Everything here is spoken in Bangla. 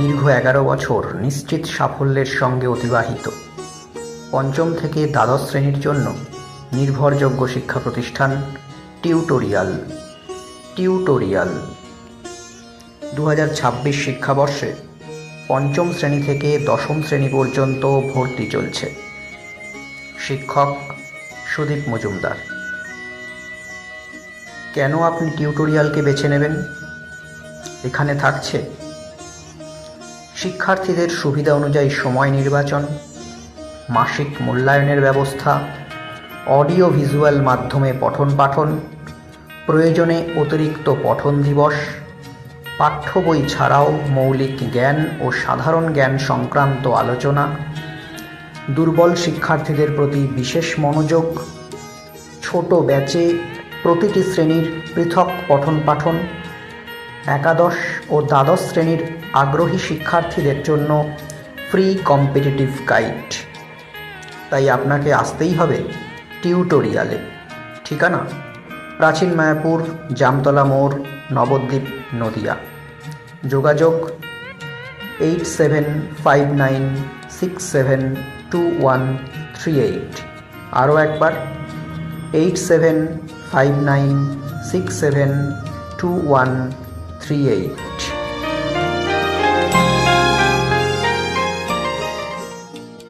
দীর্ঘ 11 বছর নিশ্চিত সাফল্যের সঙ্গে অতিবাহিত। পঞ্চম থেকে দ্বাদশ শ্রেণীর জন্য নির্ভরযোগ্য শিক্ষা প্রতিষ্ঠান টিউটোরিয়াল। 2026 শিক্ষাবর্ষে পঞ্চম শ্রেণী থেকে দশম শ্রেণী পর্যন্ত ভর্তি চলছে। শিক্ষক সুদীপ মজুমদার। কেন আপনি টিউটোরিয়ালকে বেছে নেবেন? এখানে থাকছে শিক্ষার্থীদের সুবিধা অনুযায়ী সময় নির্বাচন, মাসিক মূল্যায়নের ব্যবস্থা, অডিও ভিজুয়াল মাধ্যমে পঠন পাঠন, প্রয়োজনে অতিরিক্ত পঠন দিবস, পাঠ্য বই ছাড়াও মৌলিক জ্ঞান ও সাধারণ জ্ঞান সংক্রান্ত আলোচনা, দুর্বল শিক্ষার্থীদের প্রতি বিশেষ মনোযোগ, ছোট ব্যাচে প্রতিটি শ্রেণীর পৃথক পঠন পাঠন, একাদশ ও দ্বাদশ শ্রেণীর আগ্রহী শিক্ষার্থীদের জন্য ফ্রি কম্পিটিটিভ গাইড। তাই আপনাকে আসতেই হবে টিউটোরিয়ালে। ঠিকানা: প্রাচীন মায়াপুর, জামতলা মোড়, নবদ্বীপ, নদিয়া। যোগাযোগ 8759672138। আরও একবার 8759672138।